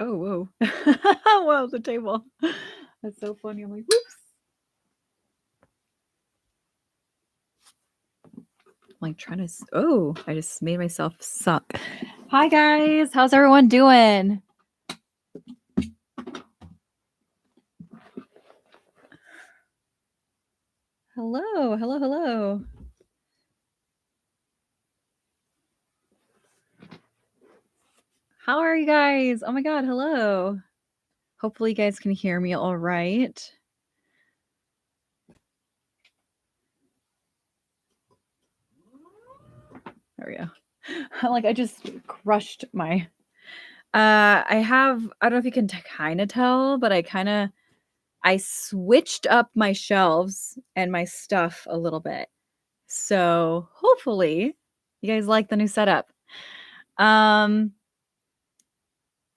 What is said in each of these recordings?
Oh, whoa. Whoa, the table. That's so funny. I'm like, whoops. I'm like trying to. Oh, I just made myself suck. Hi, guys. How's everyone doing? Hello, hello, hello. How are you guys? Oh my God, hello. Hopefully, you guys can hear me all right. There we go. Like, I just crushed my. I don't know if you can kind of tell, but I switched up my shelves and my stuff a little bit. So hopefully you guys like the new setup.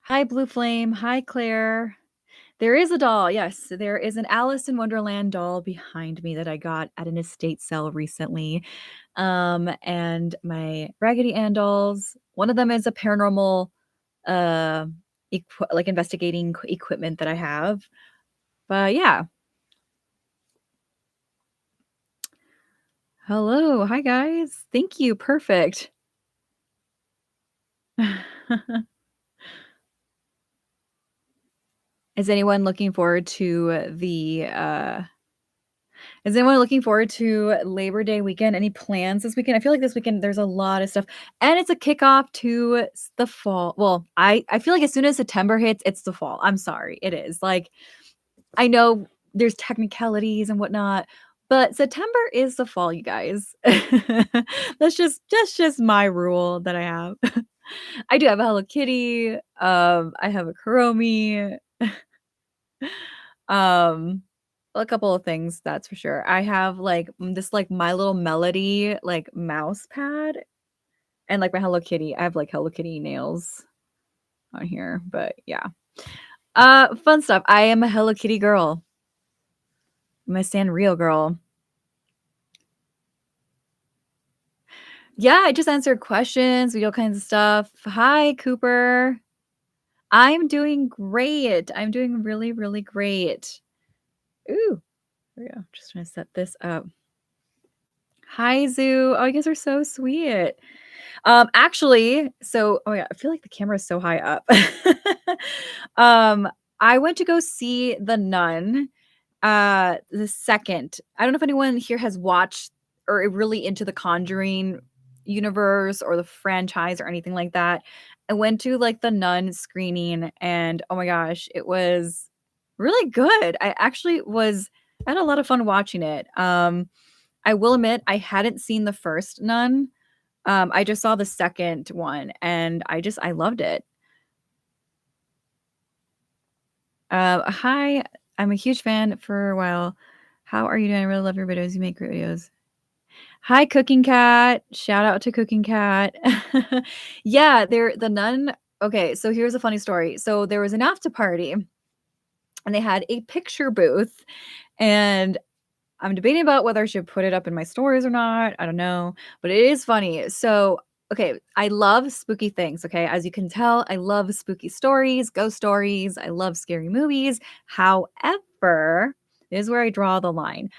Hi Blue Flame. Hi Claire. There is a doll. Yes, there is an Alice in Wonderland doll behind me that I got at an estate sale recently. And my Raggedy Ann dolls. One of them is a paranormal, uh, like investigating equipment that I have. But yeah. Hello. Hi guys. Thank you. Perfect. Is anyone looking forward to is anyone looking forward to Labor Day weekend? Any plans this weekend? I feel like this weekend there's a lot of stuff. And it's a kickoff to the fall. Well, I feel like as soon as September hits, it's the fall. I'm sorry. It is. Like I know there's technicalities and whatnot, but September is the fall, you guys. That's just my rule that I have. I do have a Hello Kitty. I have a Kuromi. Um, a couple of things, that's for sure. I have like this like My Little Melody like mouse pad and like my Hello Kitty. I have like Hello Kitty nails on here, but yeah. Fun stuff. I am a Hello Kitty girl. I'm a Sanrio girl. Yeah, I just answered questions, we all kinds of stuff. Hi, Cooper. I'm doing great. I'm doing really, really great. Ooh, there we go. Just trying to set this up. Hi, Zoo. Oh, you guys are so sweet. Actually, so oh yeah, I feel like the camera is so high up. um, I went to go see The Nun, the second. I don't know if anyone here has watched or really into the Conjuring universe or the franchise or anything like that. I went to like the Nun screening and oh my gosh, it was really good. I had a lot of fun watching it. I will admit I hadn't seen the first Nun. I just saw the second one and I loved it. Hi, I'm a huge fan for a while. How are you doing? I really love your videos. You make great videos. Hi, Cooking Cat. Shout out to Cooking Cat. Yeah, the Nun. Okay, so here's a funny story. So there was an after party and they had a picture booth and I'm debating about whether I should put it up in my stories or not. I don't know, but it is funny. So, okay, I love spooky things. Okay, as you can tell, I love spooky stories, ghost stories. I love scary movies. However, this is where I draw the line.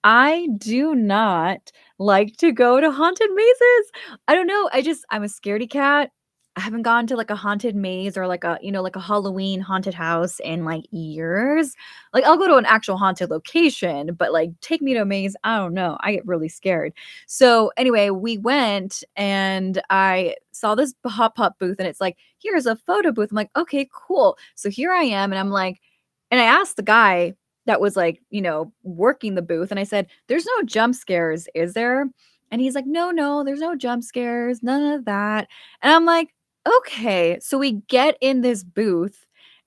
I do not like to go to haunted mazes. I don't know. I'm a scaredy cat. I haven't gone to like a haunted maze or like like a Halloween haunted house in like years. Like I'll go to an actual haunted location, but like take me to a maze, I don't know. I get really scared. So anyway, we went and I saw this pop up booth and it's like, here's a photo booth. I'm like, okay, cool. So here I am and I'm like, and I asked the guy that was like, working the booth and I said, "There's no jump scares, is there?" And he's like, "No, no, there's no jump scares, none of that." And I'm like, "Okay." So we get in this booth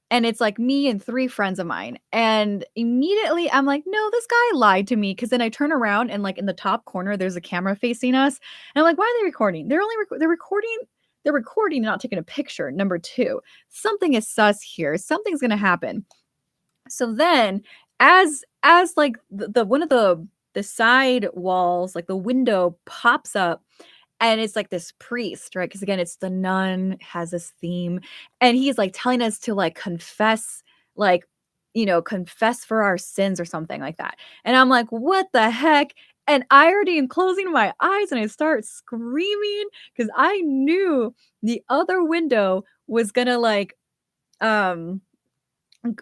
and it's like me and 3 friends of mine. And immediately I'm like, "No, this guy lied to me." Because then I turn around and like in the top corner, there's a camera facing us. And I'm like, "Why are they recording? They're recording. They're recording, not taking a picture." Number 2, something is sus here. Something's gonna happen. So then as like the one of the side walls, like the window pops up and it's like this priest, right? Because again, it's the nun has this theme, and he's like telling us to like confess, like, confess for our sins or something like that. And I'm like, what the heck? And I already am closing my eyes and I start screaming because I knew the other window was gonna um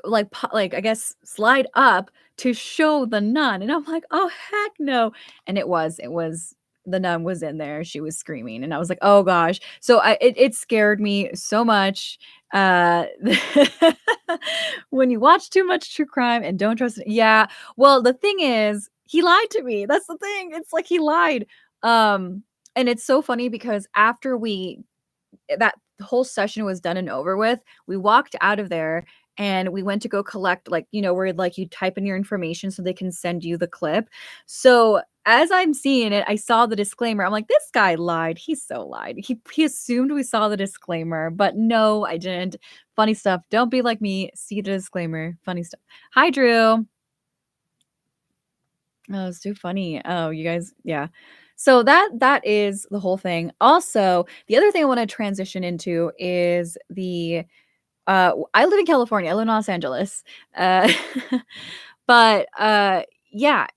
like I guess slide up to show the nun, and I'm like, "Oh, heck no." And it was the nun was in there, she was screaming, and I was like, "Oh gosh." So it scared me so much. Uh, when you watch too much true crime and don't trust it. Yeah. Well, the thing is, he lied to me. That's the thing. It's like he lied. And it's so funny because after that whole session was done and over with, we walked out of there and we went to go collect, like, where like you type in your information so they can send you the clip. So as I'm seeing it, I saw the disclaimer. I'm like, this guy lied. He so lied. He assumed we saw the disclaimer, but no, I didn't. Funny stuff. Don't be like me. See the disclaimer. Funny stuff. Hi, Drew. Oh, it's too funny. Oh, you guys, yeah. So that is the whole thing. Also, the other thing I want to transition into is I live in California. I live in Los Angeles. Uh but yeah.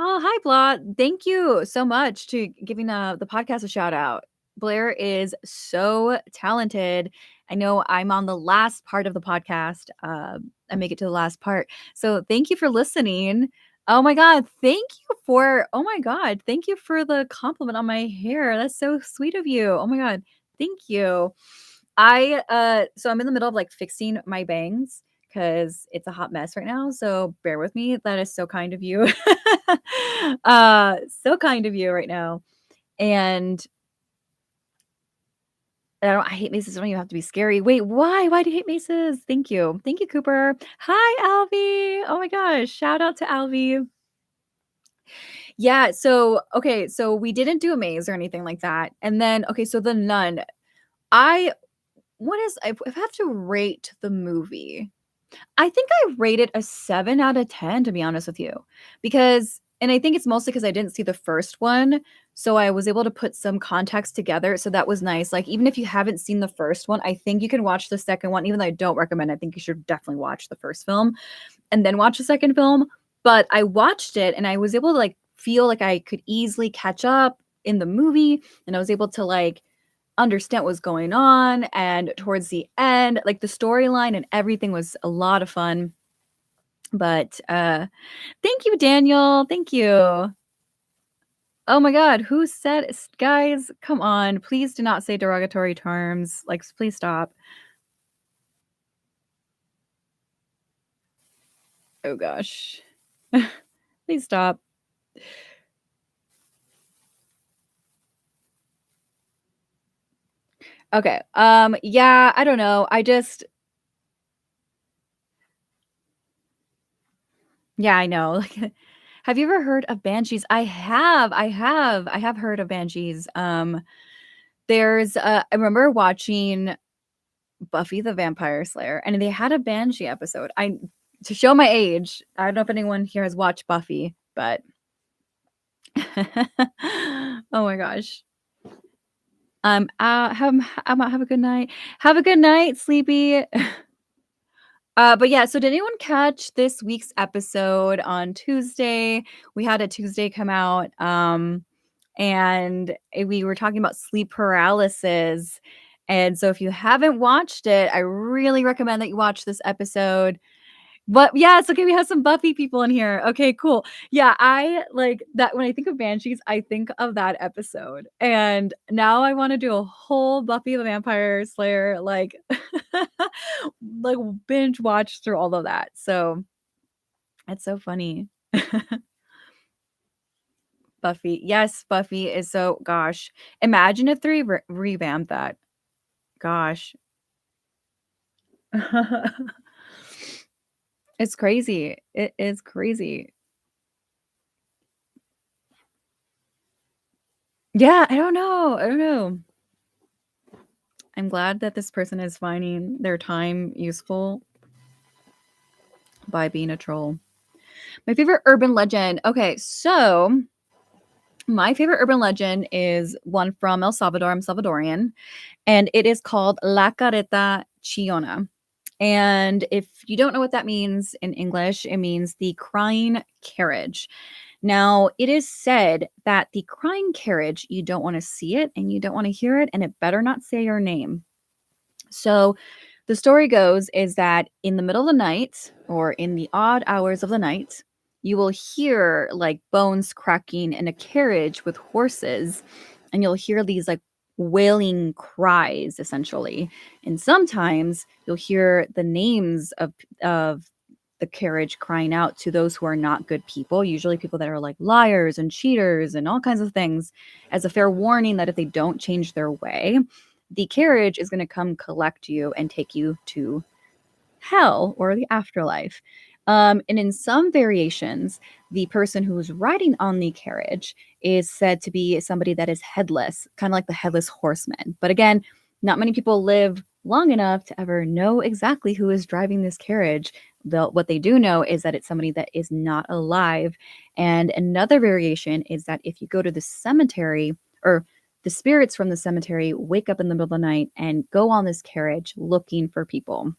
Oh, hi Blah. Thank you so much to giving the podcast a shout out. Blair is so talented. I know I'm on the last part of the podcast. I make it to the last part. So thank you for listening. Oh my God. Oh my God. Thank you for the compliment on my hair. That's so sweet of you. Oh my God. Thank you. So I'm in the middle of like fixing my bangs because it's a hot mess right now. So bear with me. That is so kind of you. So kind of you right now. And I hate maces. Don't even have to be scary. Wait, why? Why do you hate maces? Thank you. Thank you, Cooper. Hi, Alvy. Oh my gosh. Shout out to Alvy. Yeah. So, okay. So we didn't do a maze or anything like that. And then, okay. So the nun, I, if I have to rate the movie, I think I rate it a 7 out of 10, to be honest with you, and I think it's mostly because I didn't see the first one, so I was able to put some context together, so that was nice. Like, even if you haven't seen the first one, I think you can watch the second one, even though I don't recommend. I think you should definitely watch the first film and then watch the second film. But I watched it and I was able to like feel like I could easily catch up in the movie, and I was able to like understand what was going on. And towards the end, like the storyline and everything was a lot of fun. But thank you, Daniel. Thank you. Oh my God, who said, guys, come on, please do not say derogatory terms. Like, please stop. Oh gosh. Please stop. Okay. Yeah, I don't know. Yeah, I know. Like, have you ever heard of banshees? I have heard of banshees. I remember watching Buffy the Vampire Slayer, and they had a banshee episode. To show my age, I don't know if anyone here has watched Buffy, but oh my gosh. Have a good night. Have a good night, Sleepy. But yeah, so did anyone catch this week's episode on Tuesday? We had a Tuesday come out, and we were talking about sleep paralysis. And so if you haven't watched it, I really recommend that you watch this episode. But yeah, it's okay. We have some Buffy people in here. Okay, cool. Yeah, I like that. When I think of Banshees, I think of that episode. And now I want to do a whole Buffy the Vampire Slayer, like binge watch through all of that. So it's so funny. Buffy. Yes, Buffy is so, gosh. Imagine if they revamped that. Gosh. It's crazy. It is crazy. Yeah, I don't know. I don't know. I'm glad that this person is finding their time useful by being a troll. My favorite urban legend. Okay, so My favorite urban legend is one from El Salvador. I'm Salvadorian, and it is called La Carreta Chillona. And if you don't know what that means in English, it means the crying carriage. Now, it is said that the crying carriage, you don't want to see it and you don't want to hear it, and it better not say your name. So, the story goes is that in the middle of the night or in the odd hours of the night, you will hear like bones cracking in a carriage with horses, and you'll hear these like wailing cries essentially. And sometimes you'll hear the names of the carriage crying out to those who are not good people, usually people that are like liars and cheaters and all kinds of things, as a fair warning that if they don't change their way, the carriage is going to come collect you and take you to hell or the afterlife. And in some variations, the person who's riding on the carriage is said to be somebody that is headless, kind of like the headless horseman. But again, not many people live long enough to ever know exactly who is driving this carriage. What they do know is that it's somebody that is not alive. And another variation is that if you go to the cemetery, or the spirits from the cemetery wake up in the middle of the night and go on this carriage looking for people.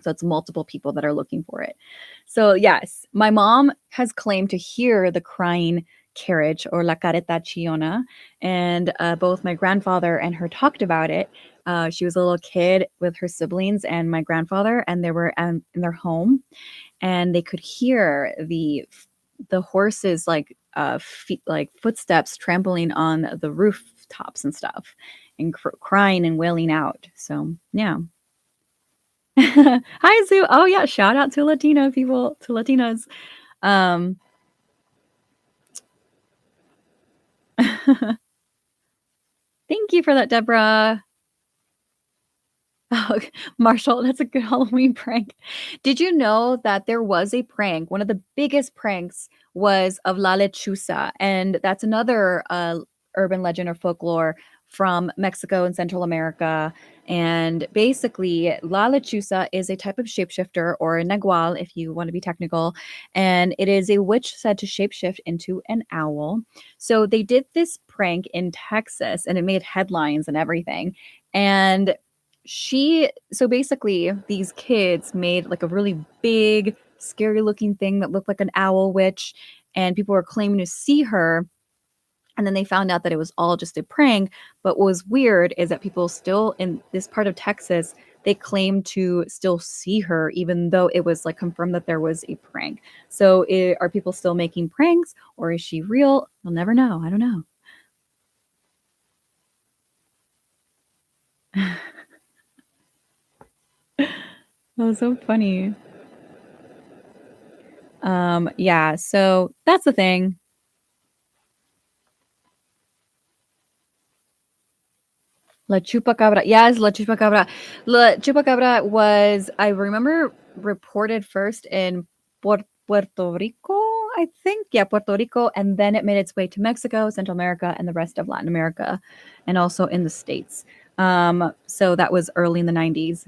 So it's multiple people that are looking for it. So yes, my mom has claimed to hear the crying carriage or la careta chillona, and both my grandfather and her talked about it. She was a little kid with her siblings and my grandfather, and they were in their home, and they could hear the horses like feet, like footsteps trampling on the rooftops and stuff, and crying and wailing out. So yeah. Hi, Sue. Oh, yeah, shout out to Latino people, to Latinas. Um, thank you for that, Deborah. Oh, Marshall, that's a good Halloween prank. Did you know that there was a prank? One of the biggest pranks was of La Lechuza, and that's another urban legend or folklore from Mexico and Central America. And basically, La Lechuza is a type of shapeshifter, or a nagual, if you want to be technical, and it is a witch said to shapeshift into an owl. So they did this prank in Texas, and it made headlines and everything. And so basically these kids made like a really big scary looking thing that looked like an owl witch, and people were claiming to see her, and then they found out that it was all just a prank. But what was weird is that people still in this part of Texas, they claim to still see her even though it was like confirmed that there was a prank. So are people still making pranks, or is she real? We'll never know. I don't know. That was so funny. Yeah, so that's the thing. La Chupacabra. Yes, La Chupacabra. La Chupacabra was, I remember, reported first in Puerto Rico, I think. Yeah, Puerto Rico. And then it made its way to Mexico, Central America, and the rest of Latin America, and also in the States. So that was early in the 90s.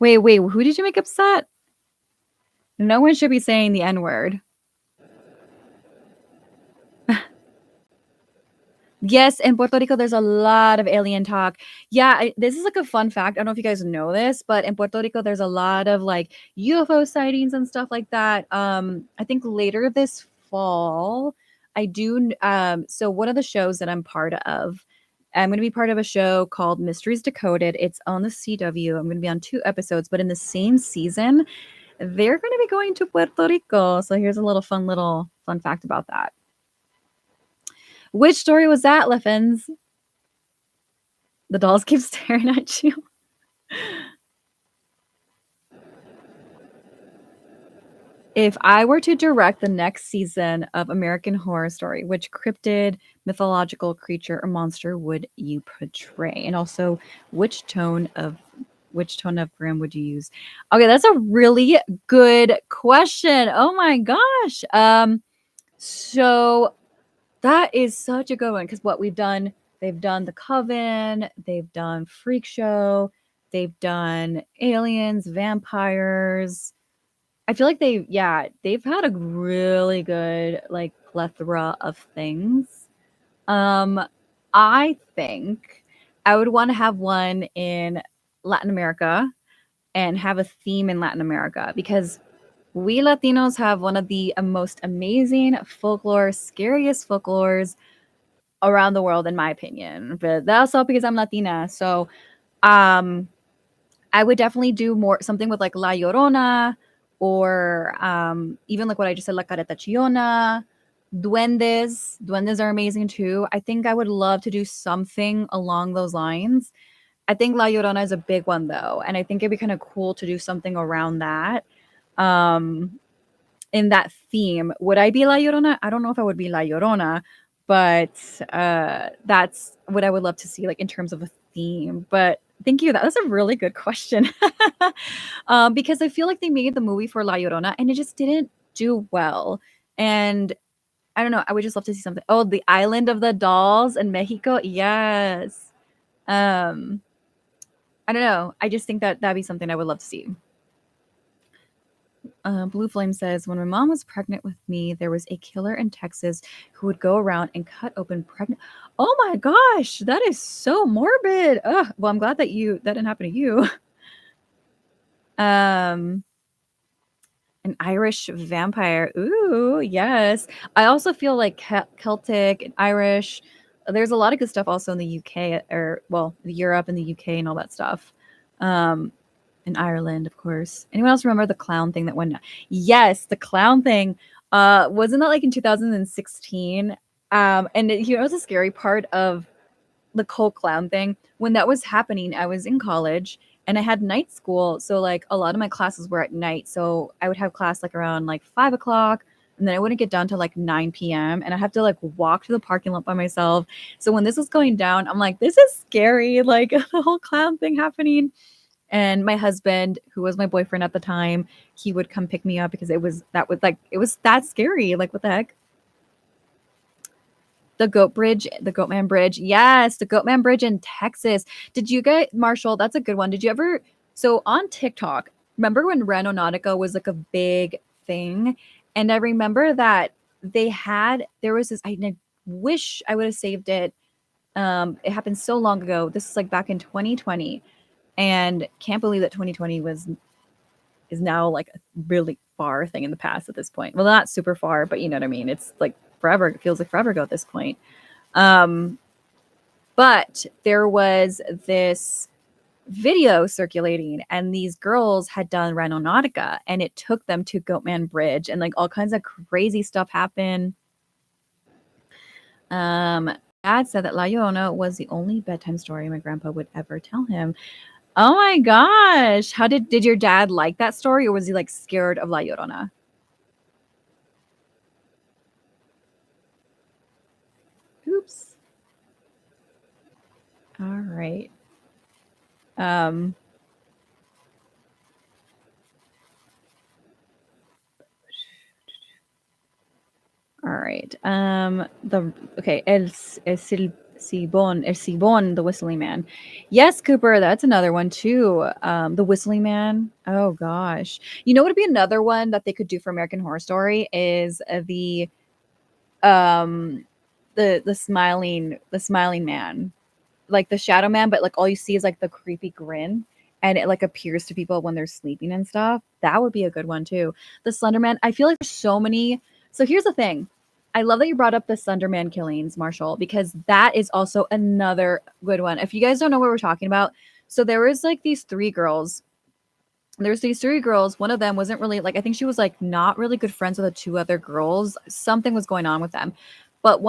Wait, who did you make upset? No one should be saying the N word. Yes, in Puerto Rico, there's a lot of alien talk. Yeah, this is like a fun fact. I don't know if you guys know this, but in Puerto Rico, there's a lot of like UFO sightings and stuff like that. I think later this fall, so one of the shows that I'm part of, I'm going to be part of a show called Mysteries Decoded. It's on the CW. I'm going to be on 2 episodes, but in the same season, they're going to be going to Puerto Rico. So here's a little fun fact about that. Which story was that, Liffins? The dolls keep staring at you. If I were to direct the next season of American Horror Story, which cryptid, mythological creature, or monster would you portray? And also, which tone of grim would you use? Okay, that's a really good question. Oh my gosh. So that is such a good one, because what they've done The Coven, they've done Freak Show, they've done aliens, vampires. I feel like they've had a really good like plethora of things. Um, I think I would want to have one in Latin America and have a theme in Latin America because we Latinos have one of the most amazing folklore, scariest folklores around the world, in my opinion. But that's all because I'm Latina. So, um, I would definitely do more something with like La Llorona or even like what I just said, La Careta Chillona, Duendes. Duendes are amazing too. I think I would love to do something along those lines. I think La Llorona is a big one though, and I think it'd be kind of cool to do something around that. Um, in that theme. Would I be La Llorona? I don't know if I would be La Llorona, but that's what I would love to see, like in terms of a theme. But thank you. That was a really good question. Because I feel like they made the movie for La Llorona and it just didn't do well. And I don't know. I would just love to see something. Oh, the Island of the Dolls in Mexico. Yes. Um, I don't know. I just think that that'd be something I would love to see. Blue Flame says, when my mom was pregnant with me, there was a killer in Texas who would go around and cut open pregnant. Oh my gosh, that is so morbid. Ugh, well, I'm glad that that didn't happen to you. Um, an Irish vampire. Ooh, yes. I also feel like Celtic and Irish. There's a lot of good stuff also in the UK, or well, Europe and the UK and all that stuff. Um, in Ireland, of course. Anyone else remember the clown thing that went? Yes, the clown thing. Wasn't that like in 2016? And you know, the scary part of the whole clown thing. When that was happening, I was in college and I had night school. So like a lot of my classes were at night. So I would have class like around like 5 o'clock. And then I wouldn't get done till like 9 p.m. And I have to like walk to the parking lot by myself. So when this was going down, I'm like, this is scary. Like the whole clown thing happening. And my husband, who was my boyfriend at the time, he would come pick me up because it was that scary. Like what the heck? The Goat Bridge, the Goatman Bridge. Yes, the Goatman Bridge in Texas. Did you get Marshall? That's a good one. Did you ever? So on TikTok, remember when Ranonautica was like a big thing? And I remember that there was this. I wish I would have saved it. It happened so long ago. This is like back in 2020, and can't believe that 2020 is now like a really far thing in the past at this point. Well, not super far, but you know what I mean. It's like forever. It feels like forever ago at this point. Um, but there was this video circulating, and these girls had done Rhinonautica, and it took them to Goatman Bridge, and like all kinds of crazy stuff happened. Dad said that La Llorona was the only bedtime story my grandpa would ever tell him. Oh my gosh. How did your dad like that story, or was he like scared of La Llorona? Oops. All right. Um all right. The okay, El Sibon, the Whistling Man. Yes, Cooper, that's another one too. The Whistling Man. Oh gosh. You know what would be another one that they could do for American Horror Story is um the smiling man, like the shadow man, but like all you see is like the creepy grin and it like appears to people when they're sleeping and stuff. That would be a good one too. The Slender Man, I feel like there's so many. So here's the thing. I love that you brought up the Slender Man killings, Marshall, because that is also another good one. If you guys don't know what we're talking about, so there was like these three girls. There's these three girls. One of them wasn't really like, I think she was like not really good friends with the two other girls. Something was going on with them. But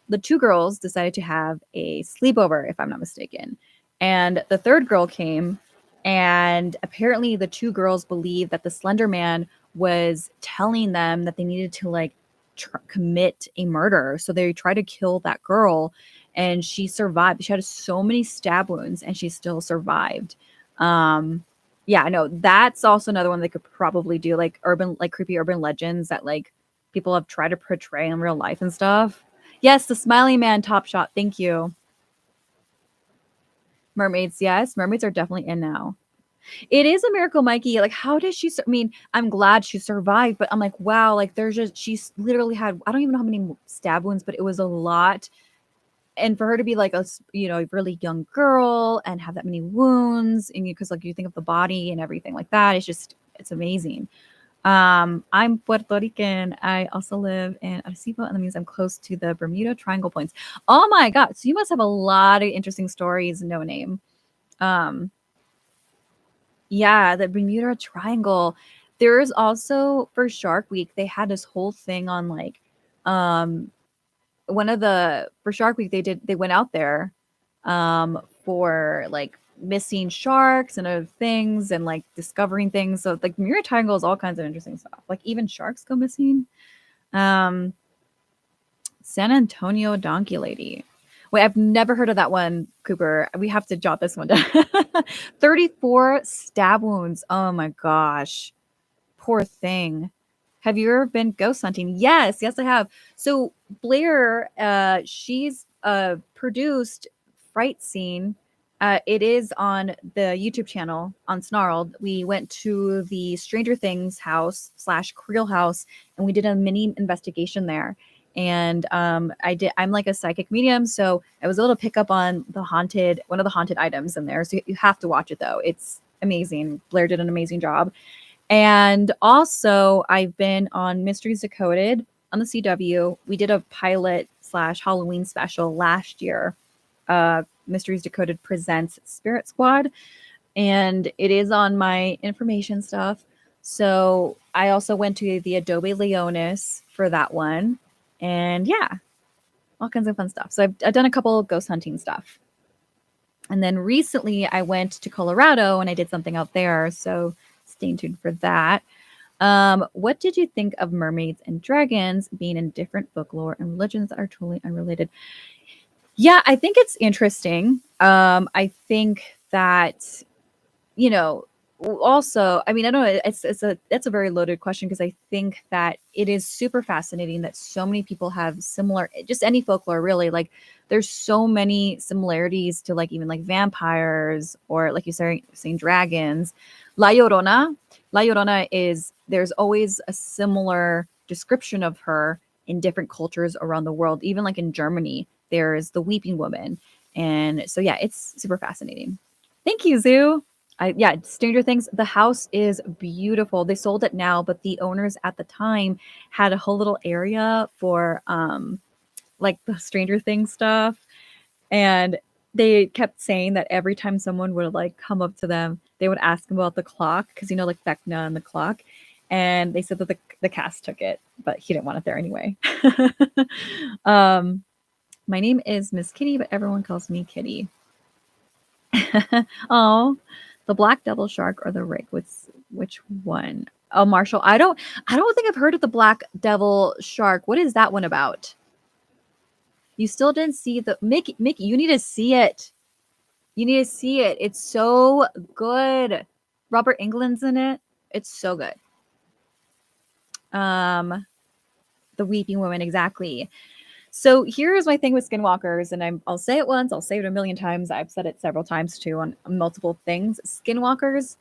the two girls decided to have a sleepover, if I'm not mistaken. And the third girl came, and apparently the two girls believed that the Slender Man was telling them that they needed to like commit a murder. So they tried to kill that girl, and she survived. She had so many stab wounds, and she still survived. Um, yeah, I know that's also another one they could probably do, like creepy urban legends that like people have tried to portray in real life and stuff. Yes, the Smiling Man Top Shot. Thank you. Mermaids, yes, mermaids are definitely in now. It is a miracle, Mikey. Like, how did she I mean, I'm glad she survived, but I'm like, wow, like there's just she's literally had I don't even know how many stab wounds, but it was a lot. And for her to be like a really young girl and have that many wounds, and because like you think of the body and everything like that, it's amazing. I'm Puerto Rican. I also live in Arecibo, and that means I'm close to the Bermuda Triangle points. Oh my god! So you must have a lot of interesting stories. No name. Um, yeah, the Bermuda Triangle. There's also for Shark Week, they had this whole thing on like, um, one of the for Shark Week they went out there, for like missing sharks and other things and like discovering things. So like Bermuda Triangle is all kinds of interesting stuff. Like even sharks go missing. Um, San Antonio Donkey Lady. Wait, I've never heard of that one, Cooper. We have to jot this one down. 34 stab wounds. Oh my gosh. Poor thing. Have you ever been ghost hunting? Yes, yes, I have. So Blair, she's produced Fright Scene. It is on the YouTube channel on Snarled. We went to the Stranger Things house / Creel house, and we did a mini investigation there. And I'm like a psychic medium, so I was able to pick up on one of the haunted items in there. So you have to watch it though. It's amazing. Blair did an amazing job. And also, I've been on Mysteries Decoded on the CW. We did a pilot / Halloween special last year. Mysteries Decoded presents Spirit Squad, and it is on my information stuff. So I also went to the Adobe Leonis for that one. And yeah, all kinds of fun stuff. So I've done a couple of ghost hunting stuff. And then recently I went to Colorado and I did something out there. So stay tuned for that. What did you think of mermaids and dragons being in different folklore and religions that are totally unrelated? Yeah, I think it's interesting. I think that, you know, also, I mean, I don't know, that's a very loaded question because I think that it is super fascinating that so many people have similar, just any folklore really, like there's so many similarities to like even like vampires or like you saying dragons. La Llorona, La Llorona is there's always a similar description of her in different cultures around the world. Even like in Germany, there's the Weeping Woman, and so yeah, it's super fascinating. Thank you, Zoo. Yeah, Stranger Things. The house is beautiful. They sold it now, but the owners at the time had a whole little area for like the Stranger Things stuff, and they kept saying that every time someone would like come up to them, they would ask them about the clock because like Vecna and the clock, and they said that the cast took it, but he didn't want it there anyway. um, my name is Miss Kitty, but everyone calls me Kitty. Oh, the black devil shark or the rig? Which one? Oh, Marshall. I don't think I've heard of the black devil shark. What is that one about? You still didn't see the Mickey, you need to see it. You need to see it. It's so good. Robert Englund's in it. It's so good. The Weeping Woman, exactly. So here's my thing with skinwalkers, and I'll say it once, I'll say it a million times. I've said it several times too on multiple things. Skinwalkers,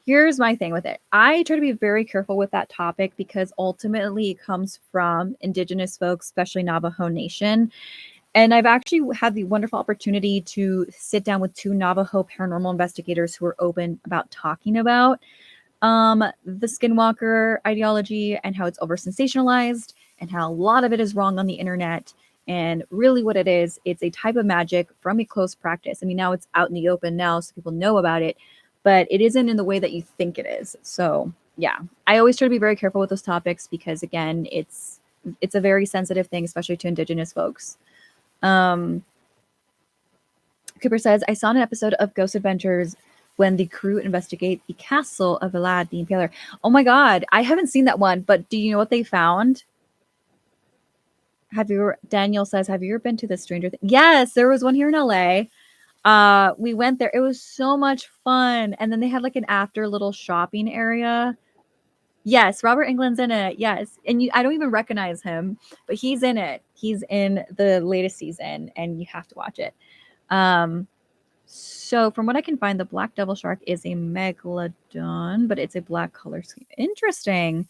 here's my thing with it. I try to be very careful with that topic because ultimately it comes from indigenous folks, especially Navajo Nation. And I've actually had the wonderful opportunity to sit down with 2 Navajo paranormal investigators who are open about talking about the skinwalker ideology and how it's over sensationalized and how a lot of it is wrong on the internet. And really what it is, it's a type of magic from a close practice. I mean, now it's out in the open now, so people know about it, but it isn't in the way that you think it is. So yeah, I always try to be very careful with those topics because again, it's a very sensitive thing, especially to indigenous folks. Cooper says, I saw an episode of Ghost Adventures when the crew investigate the castle of Vlad the Impaler. Oh my God, I haven't seen that one, but do you know what they found? Daniel says, have you ever been to the Stranger Things? Yes, there was one here in LA. We went there. It was so much fun. And then they had like an after little shopping area. Yes, Robert Englund's in it. Yes. And I don't even recognize him, but he's in it. He's in the latest season and you have to watch it. So from what I can find, the black devil shark is a megalodon, but it's a black color scheme. Interesting.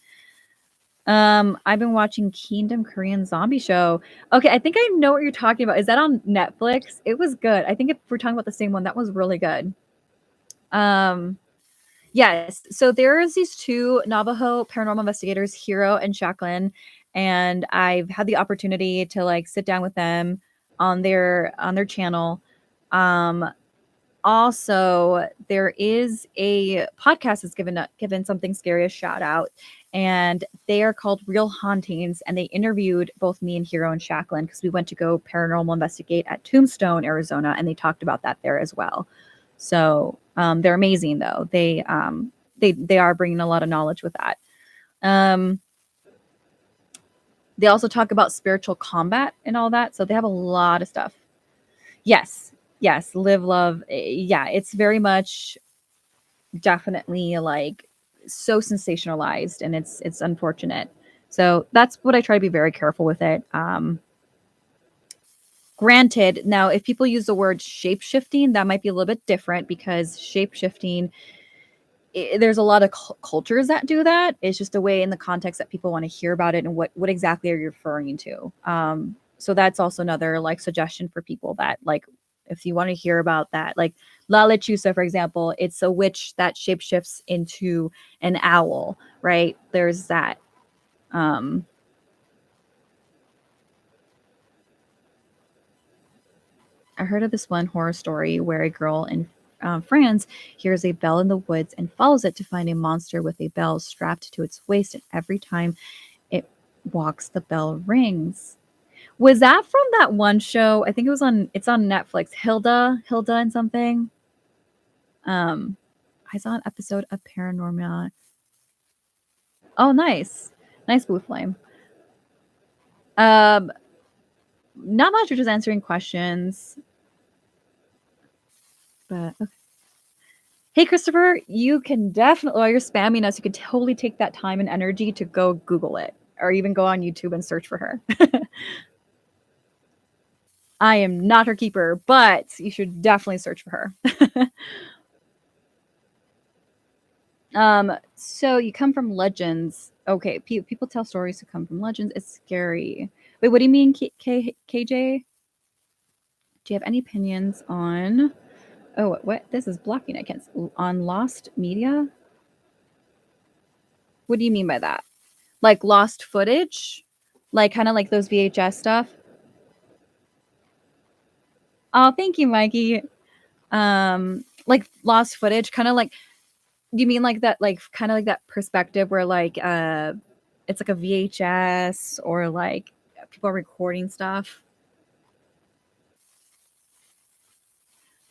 I've been watching Kingdom Korean zombie show. Okay, I think I know what you're talking about. Is that on Netflix? It was good. I think if we're talking about the same one, that was really good. Um, yes. So there's these two Navajo paranormal investigators, Hiro and Jacqueline, and I've had the opportunity to like sit down with them on their channel. Um, Also, there is a podcast that's given Something Scary a shout out, and they are called Real Hauntings, and they interviewed both me and Hero and Jacqueline because we went to go paranormal investigate at Tombstone, Arizona, and they talked about that there as well. So they're amazing, though. They are bringing a lot of knowledge with that. Um, they also talk about spiritual combat and all that, so they have a lot of stuff. Yes, yes, live, love. Yeah, it's very much definitely like so sensationalized, and it's unfortunate. So that's what I try to be very careful with it. Granted, now if people use the word shape shifting, that might be a little bit different because shape shifting, there's a lot of cultures that do that. It's just a way in the context that people want to hear about it and what exactly are you referring to. So that's also another like suggestion for people that like if you want to hear about that, like La Lechusa, for example, it's a witch that shapeshifts into an owl, right? There's that. Um, I heard of this one horror story where a girl in France hears a bell in the woods and follows it to find a monster with a bell strapped to its waist, and every time it walks, the bell rings. Was that from that one show? I think it's on Netflix. Hilda and something. Um, I saw an episode of Paranormal. Oh, nice, nice blue flame. Um, Not much. We're just answering questions. But okay. Hey, Christopher, you can definitely, while you're spamming us, you can totally take that time and energy to go Google it or even go on YouTube and search for her. I am not her keeper, but you should definitely search for her. So you come from legends. Okay, people tell stories to come from legends. It's scary. Wait, what do you mean, KJ? Do you have any opinions on? Oh, what? This is blocking. I can't. On lost media? What do you mean by that? Like lost footage? Like kind of like those VHS stuff? Oh, thank you, Mikey. Like lost footage, kind of like you mean like that, like kind of like that perspective where like it's like a VHS or like people are recording stuff.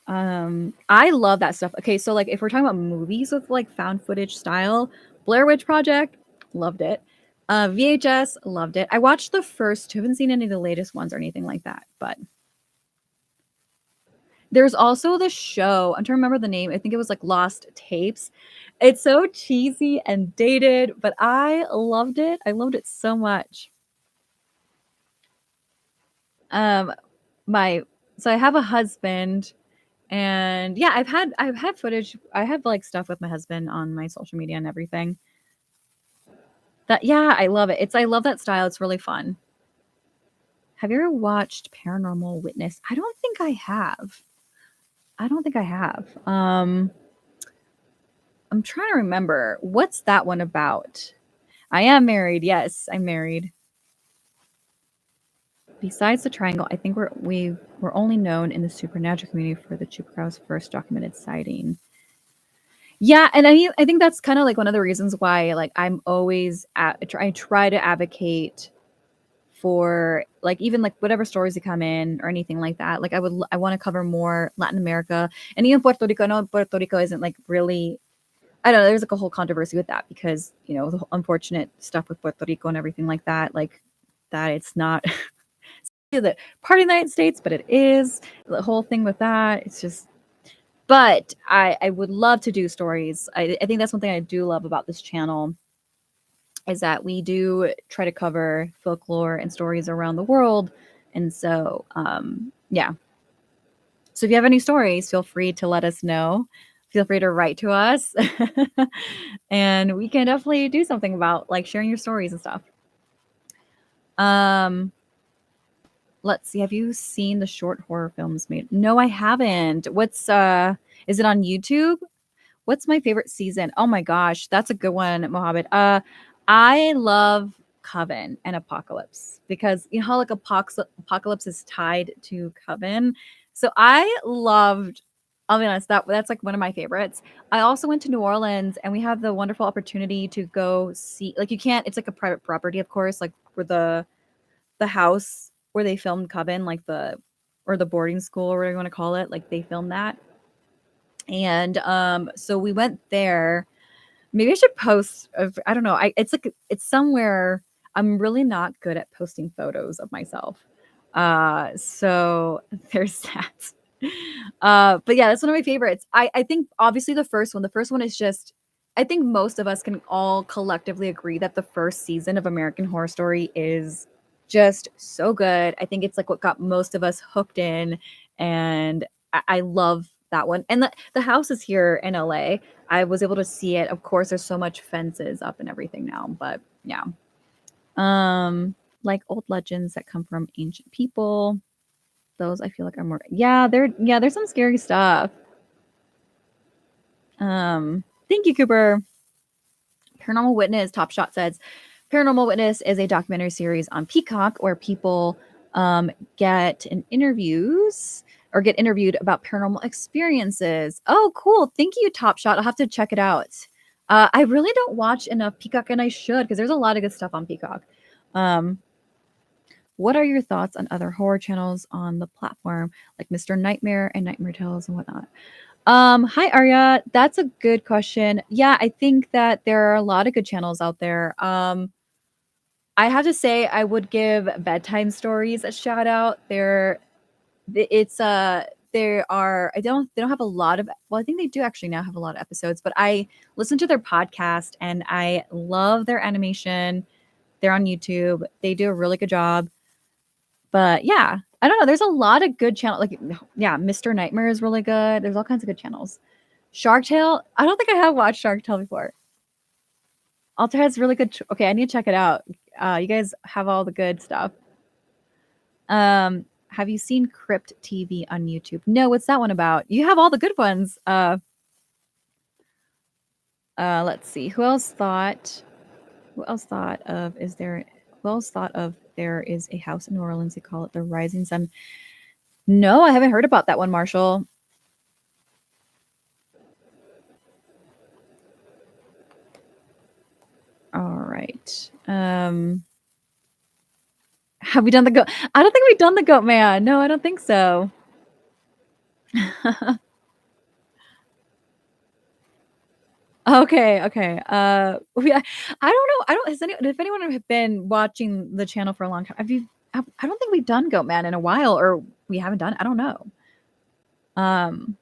I love that stuff. Okay, so like if we're talking about movies with like found footage style, Blair Witch Project, loved it. VHS, loved it. I watched the first two, haven't seen any of the latest ones or anything like that, but there's also the show. I'm trying to remember the name. I think it was like Lost Tapes. It's so cheesy and dated, but I loved it. I loved it so much. Um, my so I have a husband, and yeah, I've had footage. I have like stuff with my husband on my social media and everything. That yeah, I love it. I love that style. It's really fun. Have you ever watched Paranormal Witness? I don't think I have. I don't think I have. I'm trying to remember. What's that one about? I am married. Yes, I'm married. Besides the triangle, I think we're only known in the supernatural community for the Chupacabras' first documented sighting. Yeah, and I think that's kind of like one of the reasons why like I'm always I try to advocate for like even like whatever stories that come in or anything like that. Like I want to cover more Latin America and even Puerto Rico. No, Puerto Rico isn't like really. I don't know. There's like a whole controversy with that because the unfortunate stuff with Puerto Rico and everything like that. Like that, it's not the part of the United States, but it is the whole thing with that. It's just. But I would love to do stories. I think that's one thing I do love about this channel is that we do try to cover folklore and stories around the world. And so, yeah. So if you have any stories, feel free to let us know. Feel free to write to us. And we can definitely do something about like sharing your stories and stuff. Let's see. Have you seen the short horror films made? No, I haven't. What's is it on YouTube? What's my favorite season? Oh my gosh, that's a good one, Mohammed. I love Coven and Apocalypse because you know how like Apocalypse is tied to Coven. So I loved. I'll be honest, that's like one of my favorites. I also went to New Orleans and we had the wonderful opportunity to go see. Like you can't. It's like a private property, of course. Like where the house where they filmed Coven, like the boarding school or whatever you want to call it, like they filmed that. And so we went there. Maybe I should post I don't know. It's like it's somewhere. I'm really not good at posting photos of myself. So there's that. But yeah, that's one of my favorites. I think obviously the first one. The first one is just I think most of us can all collectively agree that the first season of American Horror Story is just so good. I think it's like what got most of us hooked in, and I love that one. And the house is here in LA. I was able to see it. Of course, there's so much fences up and everything now, but yeah. Like old legends that come from ancient people. Those I feel like are more there's some scary stuff. Thank you, Cooper. Paranormal Witness, Top Shot says Paranormal Witness is a documentary series on Peacock where people get in interviews or get interviewed about paranormal experiences. Oh, cool. Thank you, Top Shot. I'll have to check it out. I really don't watch enough Peacock, and I should because there's a lot of good stuff on Peacock. What are your thoughts on other horror channels on the platform, like Mr. Nightmare and Nightmare Tales and whatnot? Hi Arya. That's a good question. Yeah, I think that there are a lot of good channels out there. I have to say I would give bedtime stories a shout out. It's there are I don't they don't have a lot of well, I think they do actually now have a lot of episodes, but I listen to their podcast and I love their animation. They're on YouTube. They do a really good job. But yeah, I don't know. There's a lot of good channels. Like, yeah, Mr. Nightmare is really good. There's all kinds of good channels. Shark Tale. I don't think I have watched Shark Tale before. Alter has really good. Okay, I need to check it out. You guys have all the good stuff. Have you seen Crypt TV on YouTube? No, what's that one about? You have all the good ones. Let's see. Who else thought? Who else thought of? Is there? Who else thought of? There is a house in New Orleans. They call it the Rising Sun. No, I haven't heard about that one, Marshall. All right. Have we done the goat? I don't think we've done the goat man. No, I don't think so. Okay, okay. I don't know. I don't. If anyone have been watching the channel for a long time, I don't think we've done Goat Man in a while, or we haven't done. I don't know. Um,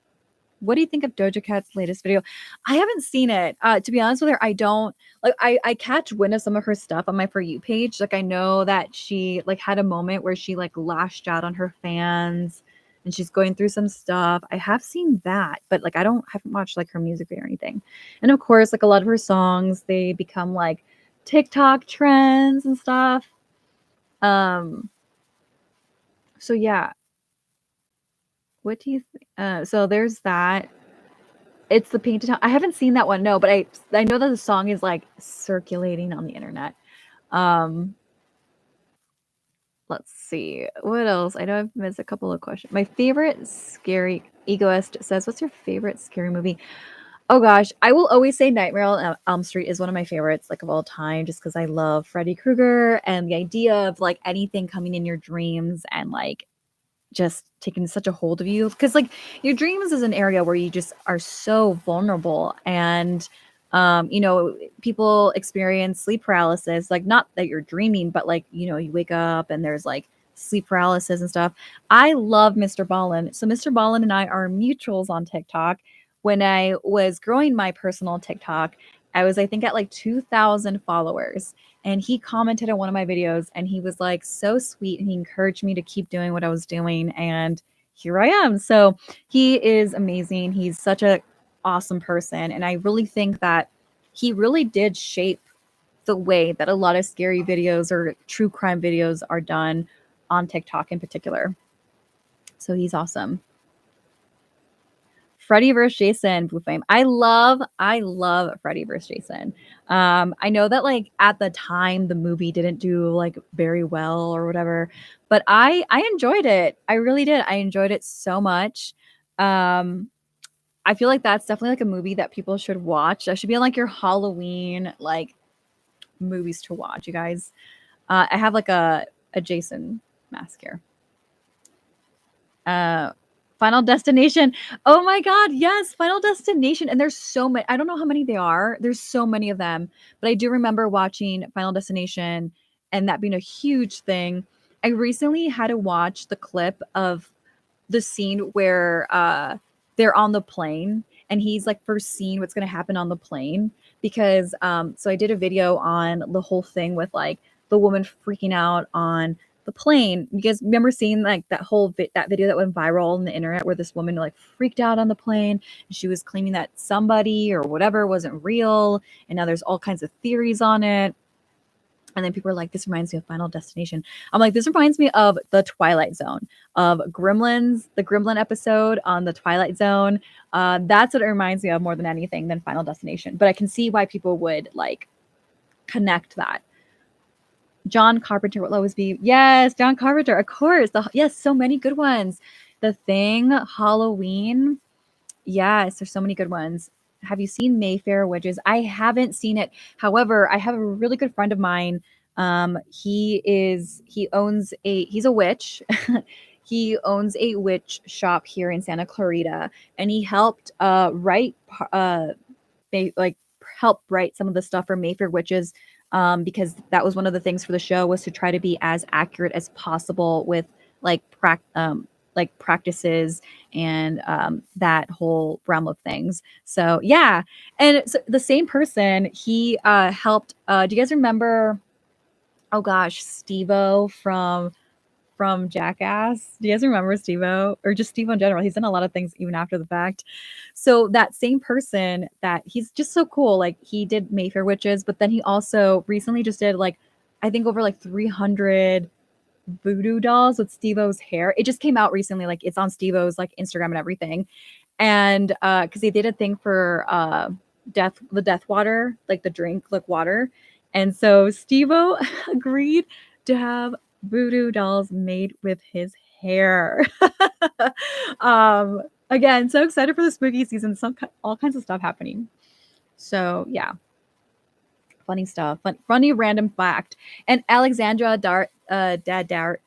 what do you think of Doja Cat's latest video? I haven't seen it. To be honest with her, I don't like. I catch wind of some of her stuff on my For You page. Like I know that she like had a moment where she like lashed out on her fans, and she's going through some stuff. I have seen that, but like haven't watched like her music video or anything. And of course, like a lot of her songs, they become like TikTok trends and stuff. Um. So yeah, what do you think? So there's that. It's the Painted Town. I haven't seen that one, no, but I know that the song is like circulating on the internet. Um, let's see what else. I know I've missed a couple of questions. My favorite scary egoist says, "What's your favorite scary movie?" Oh gosh, I will always say Nightmare on Elm Street is one of my favorites, like of all time, just because I love Freddy Krueger and the idea of like anything coming in your dreams and like just taking such a hold of you because like your dreams is an area where you just are so vulnerable and you know people experience sleep paralysis, like not that you're dreaming but like you know you wake up and there's like sleep paralysis and stuff. I love Mr. Ballin, so Mr. Ballin and I are mutuals on TikTok. When I was growing my personal TikTok, I was I think at like 2,000 followers, and he commented on one of my videos and he was like so sweet and he encouraged me to keep doing what I was doing, and here I am. So he is amazing. He's such a awesome person, and I really think that he really did shape the way that a lot of scary videos or true crime videos are done on TikTok in particular. So he's awesome. Freddy vs. Jason, Blue Flame. I love Freddy vs. Jason. I know that like at the time the movie didn't do like very well or whatever, but I enjoyed it. I really did. I enjoyed it so much. Um, I feel like that's definitely like a movie that people should watch. That should be on like your Halloween like movies to watch, you guys. I have like a Jason mask here. Uh, Final Destination. Oh my god, yes, Final Destination. And there's so many. I don't know how many they are. There's so many of them, but I do remember watching Final Destination and that being a huge thing. I recently had to watch the clip of the scene where they're on the plane and he's like first seeing what's going to happen on the plane because so I did a video on the whole thing with like the woman freaking out on the plane. You guys remember seeing like that whole that video that went viral on the internet where this woman like freaked out on the plane and she was claiming that somebody or whatever wasn't real, and now there's all kinds of theories on it. And then people are like, this reminds me of Final Destination. I'm like, this reminds me of the Twilight Zone, of Gremlins, the Gremlin episode on the Twilight Zone. That's what it reminds me of more than anything than Final Destination. But I can see why people would like connect that. John Carpenter will always be, yes, John Carpenter, of course. Yes, so many good ones. The Thing, Halloween. Yes, there's so many good ones. Have you seen Mayfair Witches? I haven't seen it. However, I have a really good friend of mine. He's a witch. He owns a witch shop here in Santa Clarita, and he helped like help write some of the stuff for Mayfair Witches, because that was one of the things for the show was to try to be as accurate as possible with like like practices and that whole realm of things. So yeah, and so the same person he helped. Do you guys remember? Oh gosh, Steve-O from Jackass. Do you guys remember Steve-O or just Steve in general? He's done a lot of things even after the fact. So that same person that he's just so cool. Like he did Mayfair Witches, but then he also recently just did like I think over like 300 voodoo dolls with Steve-O's hair. It just came out recently. Like it's on Steve-O's like Instagram and everything. And because they did a thing for the death water, like the drink, like water. And so Steve-O agreed to have voodoo dolls made with his hair. Again, so excited for the spooky season. All kinds of stuff happening. So yeah, funny stuff. Funny random fact. And Alexandra Daddario.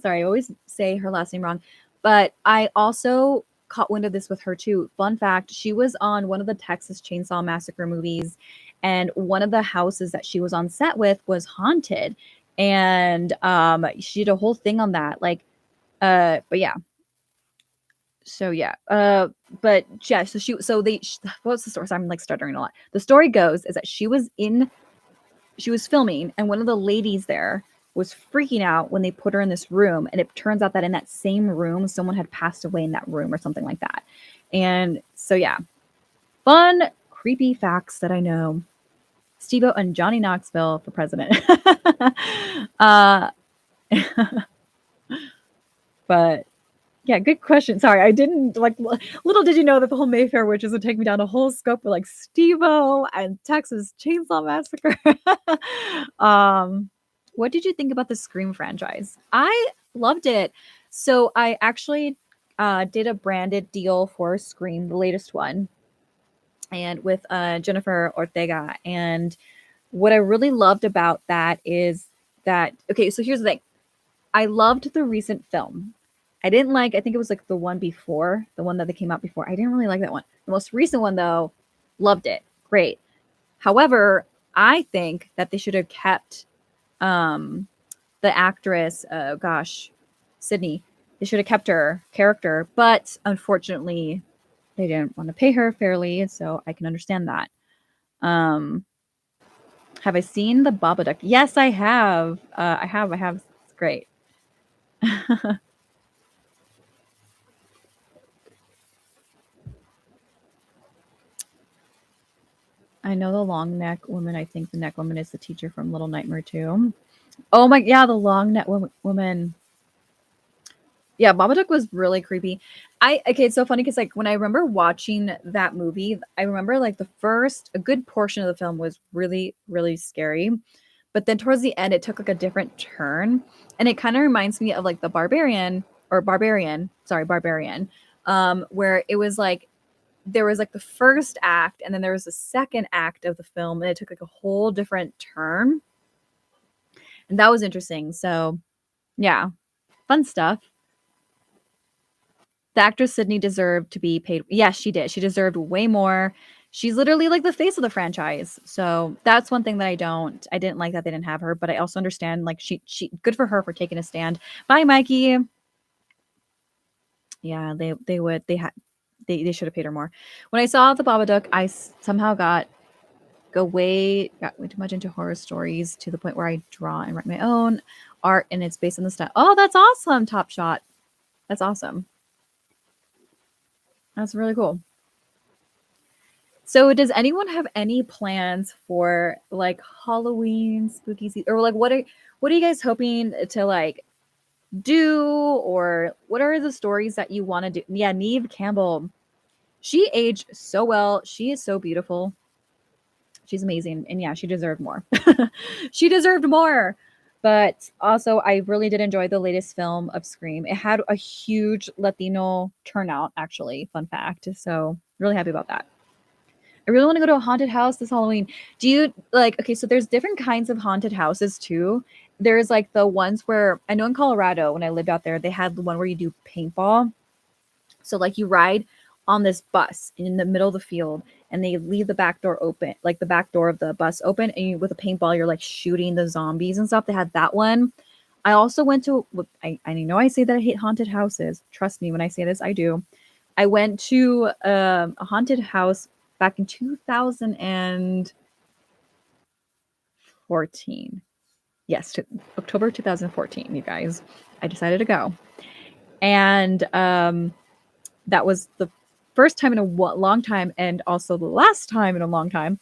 Sorry, I always say her last name wrong. But I also caught wind of this with her too. Fun fact: she was on one of the Texas Chainsaw Massacre movies, and one of the houses that she was on set with was haunted, and she did a whole thing on that. Like, but yeah. So yeah, but yeah. What's the story? So I'm like stuttering a lot. The story goes is that she was filming and one of the ladies there was freaking out when they put her in this room, and it turns out that in that same room someone had passed away in that room or something like that. And so yeah, fun creepy facts that I know. Steve-O and Johnny Knoxville for president. uh but yeah, good question. Sorry, I didn't like. Little did you know that the whole Mayfair Witches would take me down a whole scope of like Steve-O and Texas Chainsaw Massacre. um, what did you think about the Scream franchise? I loved it. So I actually did a branded deal for Scream, the latest one, and with Jennifer Ortega. And what I really loved about that is that okay. So here's the thing. I loved the recent film. I didn't like, I think it was like the one before, the one that they came out before. I didn't really like that one. The most recent one, though, loved it. Great. However, I think that they should have kept the actress, gosh, Sydney. They should have kept her character, but unfortunately, they didn't want to pay her fairly, so I can understand that. Um, have I seen the Babadook? Yes, I have. I have. It's great. I know the long neck woman. I think the neck woman is the teacher from Little Nightmare 2. Oh my, yeah, the long neck woman. Yeah, Babadook was really creepy. Okay, it's so funny because like when I remember watching that movie, I remember like a good portion of the film was really, really scary. But then towards the end, it took like a different turn. And it kind of reminds me of like the Barbarian, where it was like there was like the first act and then there was the second act of the film and it took like a whole different turn. And that was interesting. So yeah, fun stuff. The actress Sydney deserved to be paid. Yes, she did. She deserved way more. She's literally like the face of the franchise. So that's one thing that I didn't like that they didn't have her, but I also understand like she good for her for taking a stand. Bye, Mikey. Yeah, they should have paid her more. When I saw the Babadook, somehow got way too much into horror stories to the point where I draw and write my own art and it's based on the stuff. Oh, that's awesome, Top Shot. That's awesome. That's really cool. So, does anyone have any plans for like Halloween, spooky season, or like what are you guys hoping to like do, or what are the stories that you want to do? Yeah, Neve Campbell, she aged so well. She is so beautiful. She's amazing, and yeah, she deserved more. She deserved more. But also, I really did enjoy the latest film of Scream. It had a huge Latino turnout, actually. Fun fact. So, really happy about that. I really want to go to a haunted house this Halloween. Do you like, okay, so there's different kinds of haunted houses too. There's like the ones where I know in Colorado when I lived out there, they had the one where you do paintball. So like you ride on this bus in the middle of the field and they leave the back door open, like the back door of the bus open, and with a paintball, you're like shooting the zombies and stuff. They had that one. I also went to I know I say that I hate haunted houses. Trust me when I say this, I do. I went to a haunted house back in 2014. Yes, October 2014, you guys. I decided to go. And that was the first time in a long time and also the last time in a long time.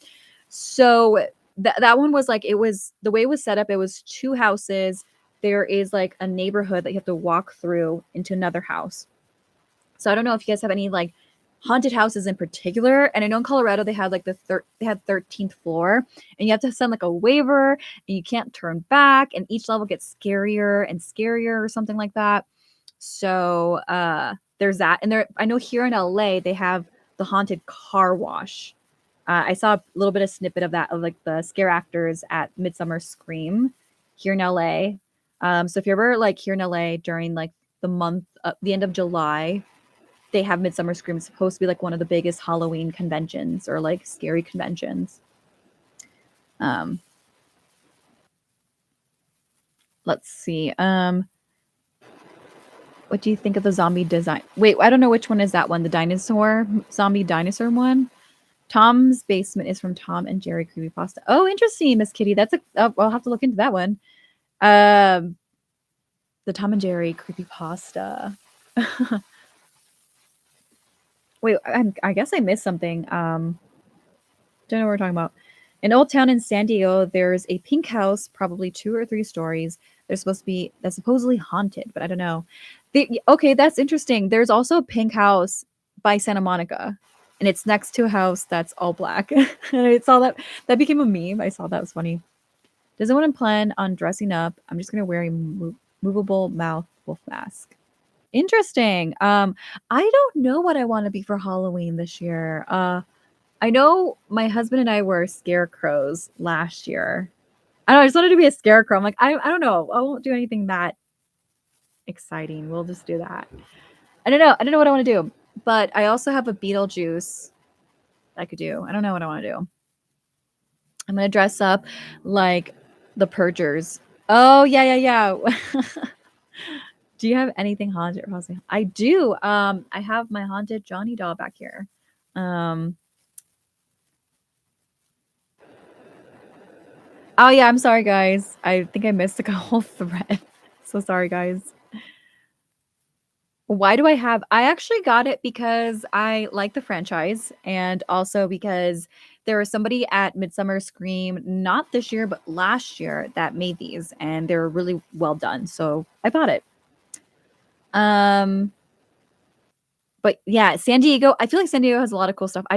So that one was like, it was the way it was set up, it was two houses. There is like a neighborhood that you have to walk through into another house. So I don't know if you guys have any like haunted houses in particular. And I know in Colorado they had like they had 13th floor, and you have to send like a waiver, and you can't turn back, and each level gets scarier and scarier or something like that. So there's that. And there, I know here in LA they have the haunted car wash. I saw a little bit of snippet of that of like the scare actors at Midsummer Scream here in LA. So if you're ever like here in LA during like the end of July, they have Midsummer Scream. It's supposed to be like one of the biggest Halloween conventions or like scary conventions. Um, let's see. What do you think of the zombie design? Wait, I don't know which one is that one. The zombie dinosaur one. Tom's Basement is from Tom and Jerry Creepypasta. Oh, interesting, Miss Kitty. I'll have to look into that one. Um, the Tom and Jerry Creepypasta. Wait, I guess I missed something. Don't know what we're talking about. In Old Town in San Diego, there's a pink house, probably 2 or 3 stories. That's supposedly haunted, but I don't know. Okay, that's interesting. There's also a pink house by Santa Monica, and it's next to a house that's all black. I saw that became a meme. I saw that was funny. Does anyone plan on dressing up? I'm just gonna wear a movable mouth wolf mask. Interesting. I don't know what I want to be for Halloween this year. I know my husband and I were scarecrows last year. I don't know, I just wanted to be a scarecrow. I'm like, I don't know. I won't do anything that exciting. We'll just do that. I don't know. I don't know what I want to do. But I also have a Beetlejuice I could do. I don't know what I want to do. I'm gonna dress up like the Purgers. Oh yeah, yeah, yeah. Do you have anything haunted or possibly? I do. I have my haunted Johnny doll back here. Um, Oh yeah, I'm sorry guys. I think I missed like a whole thread. So sorry guys. Why do I actually got it because I like the franchise and also because there was somebody at Midsummer Scream, not this year, but last year, that made these, and they're really well done. So I bought it. But yeah, San Diego, I feel like San Diego has a lot of cool stuff. I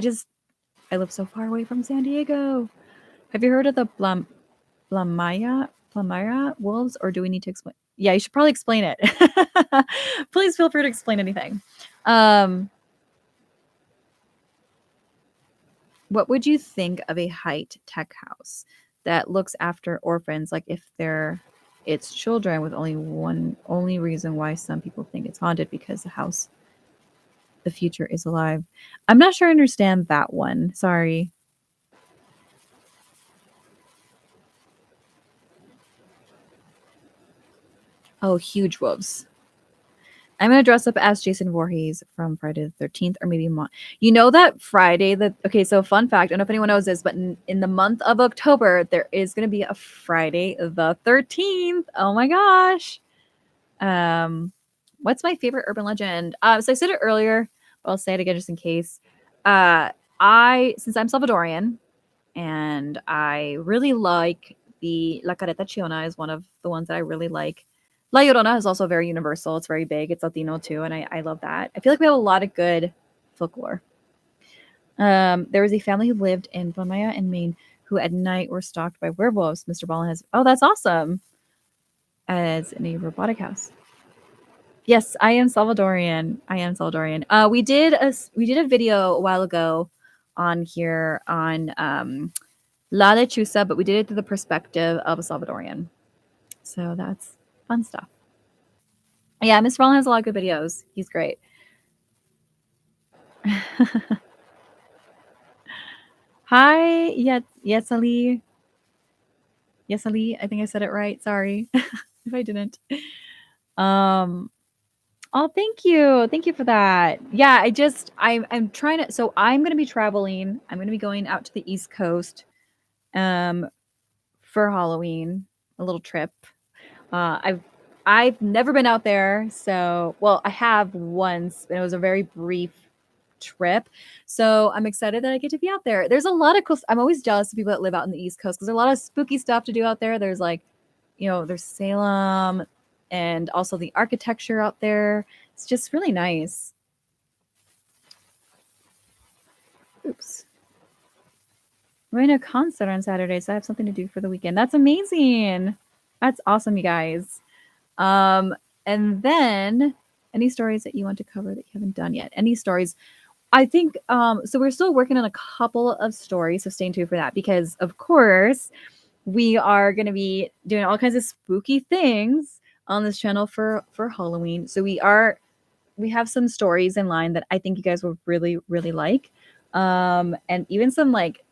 live so far away from San Diego. Have you heard of the Blamaya wolves, or do we need to explain? Yeah, you should probably explain it. Please feel free to explain anything. What would you think of a height tech house that looks after orphans, like if they're its children, with only reason why some people think it's haunted because the future is alive? I'm not sure I understand that one. Sorry. Oh, huge wolves. I'm gonna dress up as Jason Voorhees from Friday the 13th, or maybe you know that Friday that okay. So fun fact, I don't know if anyone knows this, but in the month of October, there is gonna be a Friday the 13th. Oh my gosh. What's my favorite urban legend? So I said it earlier, but I'll say it again just in case. Since I'm Salvadorian, and I really like the La Careta Chiona is one of the ones that I really like. La Llorona is also very universal. It's very big. It's Latino too, and I love that. I feel like we have a lot of good folklore. There was a family who lived in Bonmaya in Maine who at night were stalked by werewolves. Mr. Ballin has. Oh, that's awesome. As in a robotic house. Yes, I am Salvadorian. We did a video a while ago on here on La Lechuza, but we did it through the perspective of a Salvadorian. So that's fun stuff. Yeah, Mr. Ballin has a lot of good videos. He's great. Hi, yes, Ali. Yes, Ali. I think I said it right. Sorry if I didn't. Oh, thank you. Thank you for that. Yeah, I'm trying to, so I'm going to be traveling. I'm going to be going out to the East Coast for Halloween, a little trip. I've never been out there, so well, I have once, and it was a very brief trip. So I'm excited that I get to be out there. There's a lot of cool. I'm always jealous of people that live out in the East Coast because there's a lot of spooky stuff to do out there. There's like, there's Salem, and also the architecture out there. It's just really nice. Oops. I'm going to a concert on Saturday, so I have something to do for the weekend. That's amazing. That's awesome, you guys. And then any stories that you want to cover that you haven't done yet? Any stories? I think so we're still working on a couple of stories, so stay tuned for that because of course we are going to be doing all kinds of spooky things on this channel for Halloween. So we have some stories in line that I think you guys will really really like. And even some like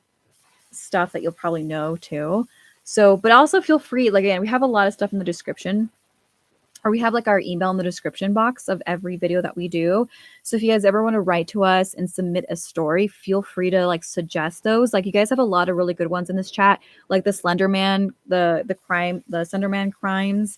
stuff that you'll probably know too. So, but also feel free, like again, we have a lot of stuff in the description, or we have like our email in the description box of every video that we do. So if you guys ever want to write to us and submit a story, feel free to like suggest those. Like you guys have a lot of really good ones in this chat, like the Slenderman, the Slenderman crimes.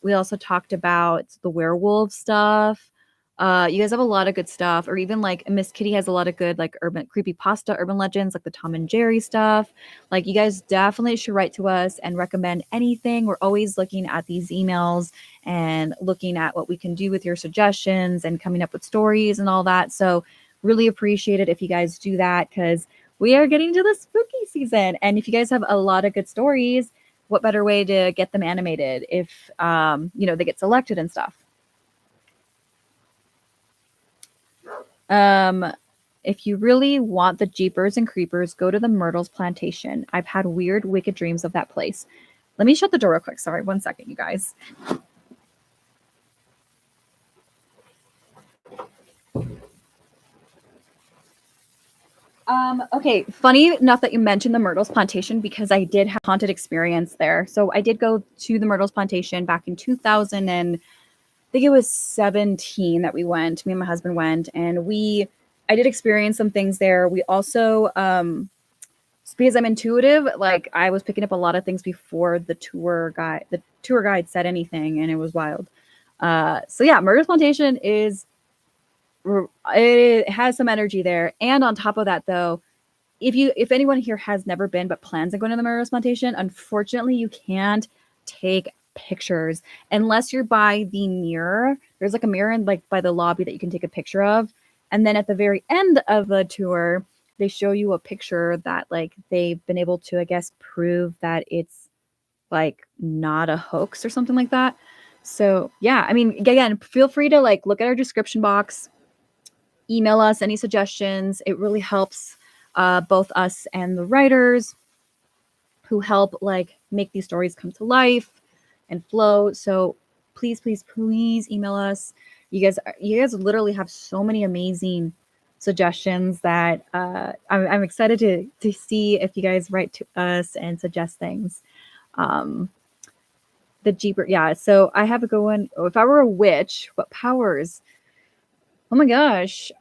We also talked about the werewolf stuff. You guys have a lot of good stuff, or even like Miss Kitty has a lot of good like urban creepypasta, urban legends, like the Tom and Jerry stuff. Like you guys definitely should write to us and recommend anything. We're always looking at these emails and looking at what we can do with your suggestions and coming up with stories and all that. So really appreciate it if you guys do that because we are getting to the spooky season. And if you guys have a lot of good stories, what better way to get them animated if they get selected and stuff. If you really want the Jeepers and Creepers, go to the Myrtles Plantation. I've had weird, wicked dreams of that place. Let me shut the door real quick. Sorry, 1 second, you guys. Okay, funny enough that you mentioned the Myrtles Plantation because I did have a haunted experience there. So I did go to the Myrtles Plantation back in 2000 and I think it was 17 that we went. Me and my husband went, and I did experience some things there. We also, because I'm intuitive, like I was picking up a lot of things before the tour guide said anything, and it was wild. So yeah, Myrtles Plantation it has some energy there. And on top of that, though, if anyone here has never been but plans on going to the Myrtles Plantation, unfortunately you can't take pictures unless you're by the mirror. There's like a mirror in like by the lobby that you can take a picture of. And then at the very end of the tour, they show you a picture that like they've been able to, I guess, prove that it's like not a hoax or something like that. So yeah, I mean, again, feel free to like look at our description box, email us any suggestions. It really helps both us and the writers who help like make these stories come to life and flow. So please, please, please email us. You guys literally have so many amazing suggestions that I'm excited to see if you guys write to us and suggest things. Um, the Jeeper, yeah. So I have a good one. Oh, if I were a witch, what powers? Oh my gosh.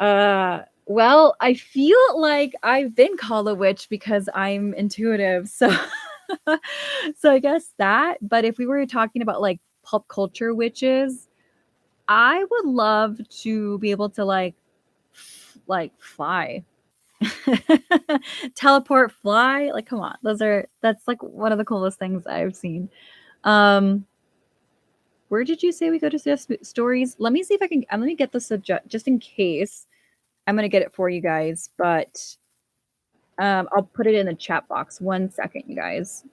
Well, I feel like I've been called a witch because I'm intuitive. So so I guess that, but if we were talking about like pop culture witches, I would love to be able to like fly. Teleport, fly. Like come on. That's like one of the coolest things I've seen. Um where did you say we go to suggest stories? Let me see if I can let me get the subject just in case. I'm gonna get it for you guys, but I'll put it in the chat box. 1 second, you guys.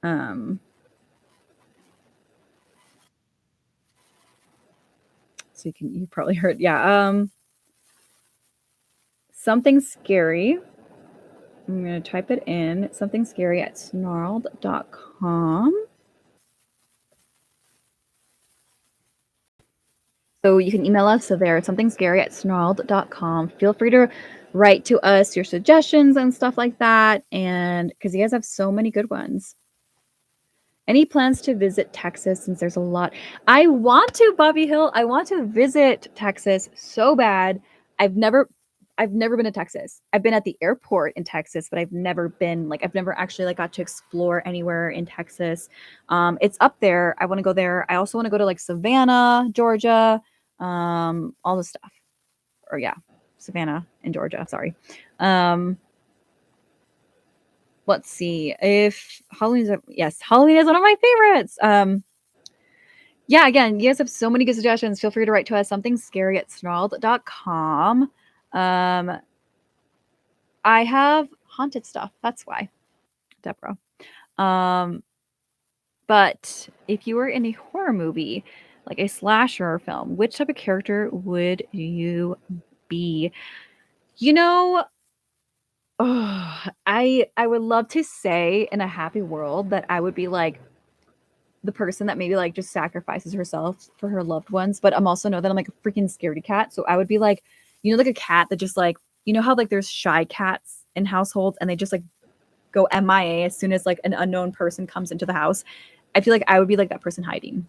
Um, so you probably heard, yeah. Something scary. I'm gonna type it in. Something scary at snarled.com. So you can email us there, something scary at snarled.com. Feel free to write to us your suggestions and stuff like that. And because you guys have so many good ones. Any plans to visit Texas since there's a lot? I want to, Bobby Hill. I want to visit Texas so bad. I've never been to Texas. I've been at the airport in Texas, but I've never been like I've never actually like got to explore anywhere in Texas. It's up there. I want to go there. I also want to go to like Savannah, Georgia, all the stuff. Or yeah, Savannah in Georgia. Sorry. Let's see if yes, Halloween is one of my favorites. Yeah, again, you guys have so many good suggestions. Feel free to write to us, something scary at snarled.com. I have haunted stuff. That's why, Deborah. But if you were in a horror movie, like a slasher film, which type of character would you be? You know, oh, I would love to say in a happy world that I would be like the person that maybe like just sacrifices herself for her loved ones. But I'm also know that I'm like a freaking scaredy cat. So I would be like, like a cat that just like, how like there's shy cats in households and they just like go MIA as soon as like an unknown person comes into the house. I feel like I would be like that person hiding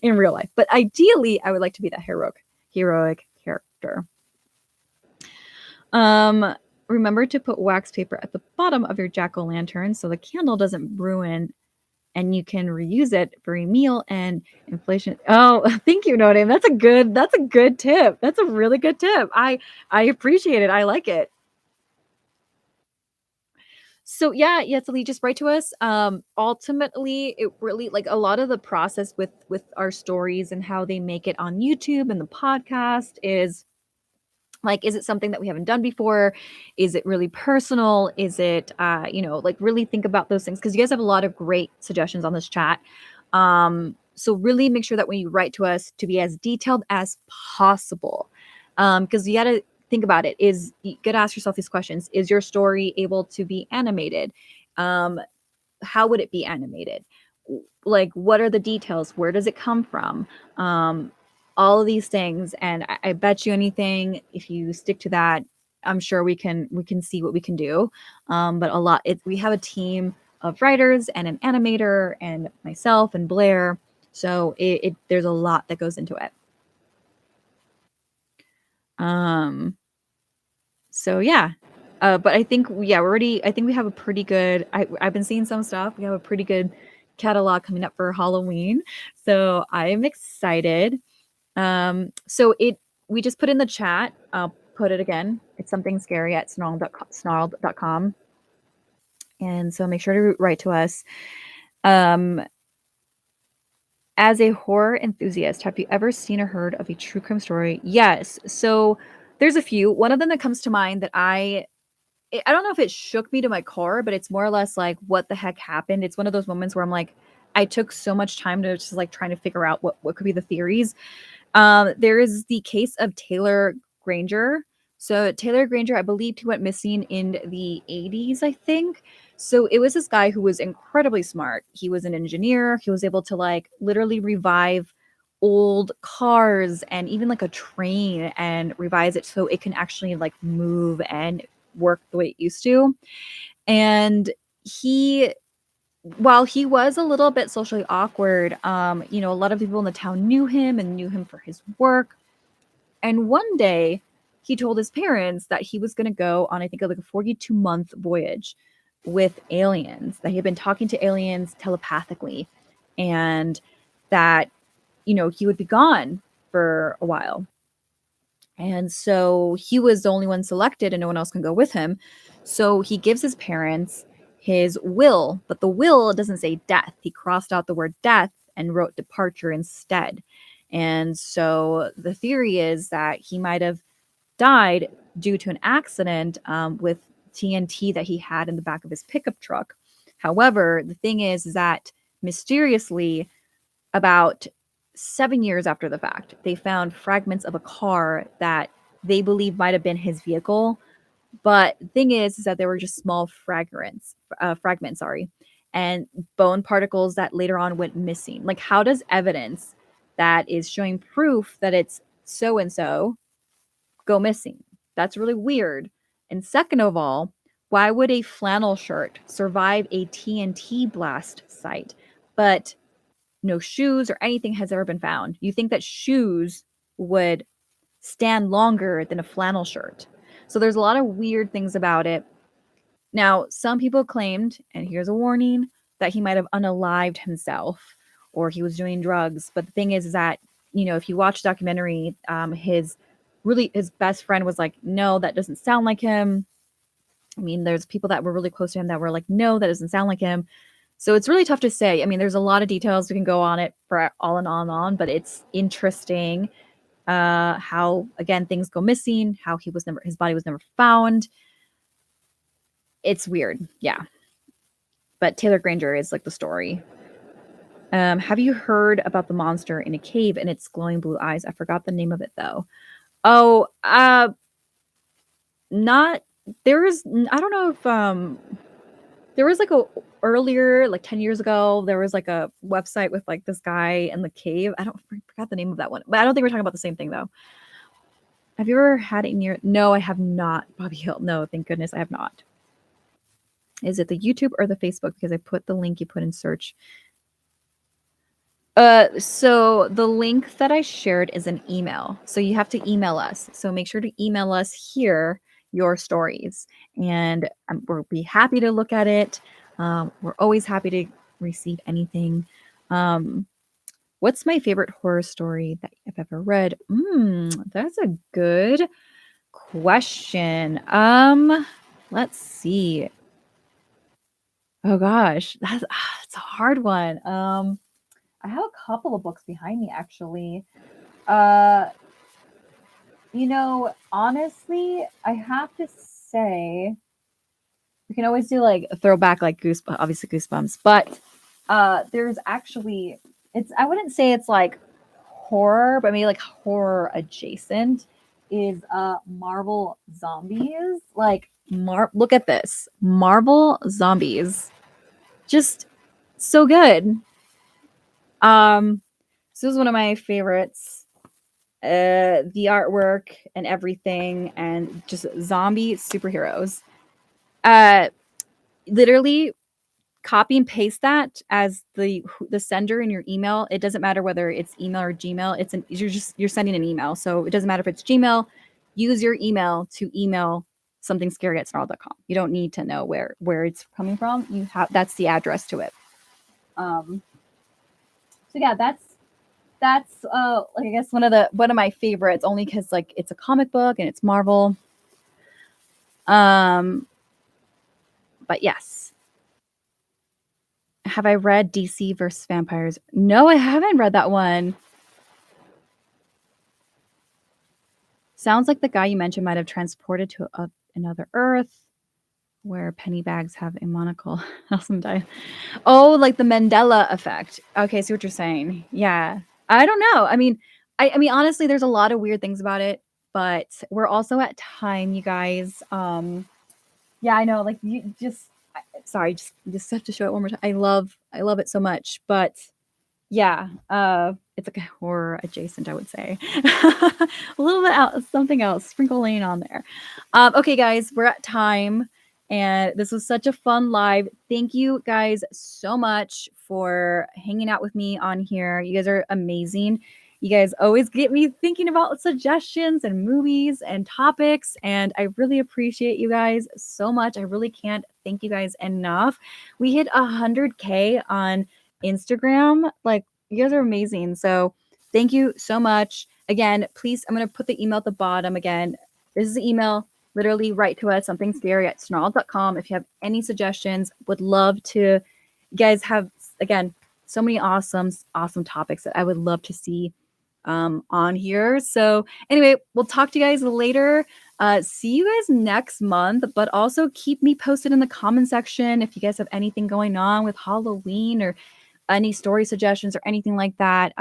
in real life. But ideally, I would like to be that heroic character. Remember to put wax paper at the bottom of your jack-o'-lantern so the candle doesn't ruin and you can reuse it for a meal and inflation. Oh, thank you, No Name. That's a good tip. That's a really good tip. I appreciate it. I like it. So yeah, so just write to us. Ultimately, it really like a lot of the process with our stories and how they make it on YouTube and the podcast is like, is it something that we haven't done before? Is it really personal? Is it, like really think about those things? Because you guys have a lot of great suggestions on this chat. So really make sure that when you write to us to be as detailed as possible. Because you got to think about it. You got to ask yourself these questions. Is your story able to be animated? How would it be animated? Like, what are the details? Where does it come from? All of these things, and I bet you anything, if you stick to that, I'm sure we can see what we can do. But we have a team of writers and an animator and myself and Blair, so there's a lot that goes into it. So yeah. But I think I think we have a pretty good I've been seeing some stuff. We have a pretty good catalog coming up for Halloween. So I'm excited. So we just put in the chat put it again. It's SomethingScary at snarled.com. And so make sure to write to us. As a horror enthusiast, have you ever seen or heard of a true crime story? Yes. So there's a few. One of them that comes to mind that I don't know if it shook me to my core, but it's more or less like, what the heck happened? It's one of those moments where I'm like, I took so much time to just like trying to figure out what could be the theories. There is the case of Taylor Granger. So Taylor Granger, I believe he went missing in the 80s, I think. So it was this guy who was incredibly smart. He was an engineer. He was able to like literally revive old cars and even like a train and revise it so it can actually like move and work the way it used to. And he while he was a little bit socially awkward, a lot of people in the town knew him and knew him for his work. And one day, he told his parents that he was going to go on, I think, like a 42-month voyage with aliens, that he had been talking to aliens telepathically, and that, he would be gone for a while. And so he was the only one selected and no one else can go with him. So he gives his parents his will, but the will doesn't say death. He crossed out the word death and wrote departure instead. And so the theory is that he might have died due to an accident with TNT that he had in the back of his pickup truck. However, the thing is that mysteriously, about 7 years after the fact, they found fragments of a car that they believe might have been his vehicle. But the thing is that they were just small fragments, sorry, and bone particles that later on went missing. Like, how does evidence that is showing proof that it's so and so go missing? That's really weird. And second of all, why would a flannel shirt survive a TNT blast site, but no shoes or anything has ever been found? You think that shoes would stand longer than a flannel shirt. So there's a lot of weird things about it. Now, some people claimed, and here's a warning, that he might have unalived himself or he was doing drugs. But the thing is that, if you watch the documentary, his best friend was like, no, that doesn't sound like him. I mean, there's people that were really close to him that were like, no, that doesn't sound like him. So it's really tough to say. I mean, there's a lot of details we can go on it for on and on, but it's interesting how, again, things go missing, how his body was never found. It's weird. Yeah. But Taylor Granger is like the story. Have you heard about the monster in a cave and its glowing blue eyes? I forgot the name of it though. Oh, not there was, I don't know if there was like a earlier, like 10 years ago, there was like a website with like this guy in the cave. I forgot the name of that one, but I don't think we're talking about the same thing though. Have you ever had it near? No, I have not, Bobby Hill. No, thank goodness I have not. Is it the YouTube or the Facebook? Because I put the link you put in search. So the link that I shared is an email. So you have to email us. So make sure to email us here your stories, and we'll be happy to look at it. We're always happy to receive anything. What's my favorite horror story that I've ever read? That's a good question. Let's see. Oh gosh, that's a hard one. I have a couple of books behind me actually. Uh, honestly, I have to say we can always do like a throwback, like obviously Goosebumps, but there's actually I wouldn't say it's like horror, but maybe like horror adjacent is Marvel Zombies. Like look at this. Marvel Zombies. Just so good. This is one of my favorites. The artwork and everything, and just zombie superheroes. Literally copy and paste that as the sender in your email. It doesn't matter whether it's email or Gmail. You're sending an email, so it doesn't matter if it's Gmail. Use your email to email SomethingScary@snarl.com. You don't need to know where it's coming from. That's the address to it. So yeah, that's that's, like, I guess one of my favorites only because like, it's a comic book and it's Marvel. Um, but yes. Have I read DC versus Vampires? No, I haven't read that one. Sounds like the guy you mentioned might have transported to another Earth where penny bags have a monocle. Awesome die. Oh, like the Mandela effect. Okay, see what you're saying. Yeah. I don't know. I mean, honestly, there's a lot of weird things about it, but we're also at time, you guys. Yeah, I know. Like you just, sorry, just have to show it one more time. I love it so much, but yeah, it's like a horror adjacent, I would say. A little bit out something else, sprinkling on there. Okay, guys, we're at time, and this was such a fun live. Thank you guys so much for hanging out with me on here. You guys are amazing. You guys always get me thinking about suggestions and movies and topics, and I really appreciate you guys so much. I really can't thank you guys enough. We hit 100K on Instagram. Like, you guys are amazing. So thank you so much. Again, please, I'm going to put the email at the bottom again. This is the email. Literally write to us, somethingscary@snarled.com. If you have any suggestions, would love to. You guys have, again, so many awesome topics that I would love to see on here. So anyway, we'll talk to you guys later. See you guys next month, but also keep me posted in the comment section if you guys have anything going on with Halloween or any story suggestions or anything like that.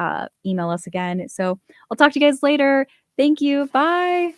Email us again. So I'll talk to you guys later. Thank you. Bye.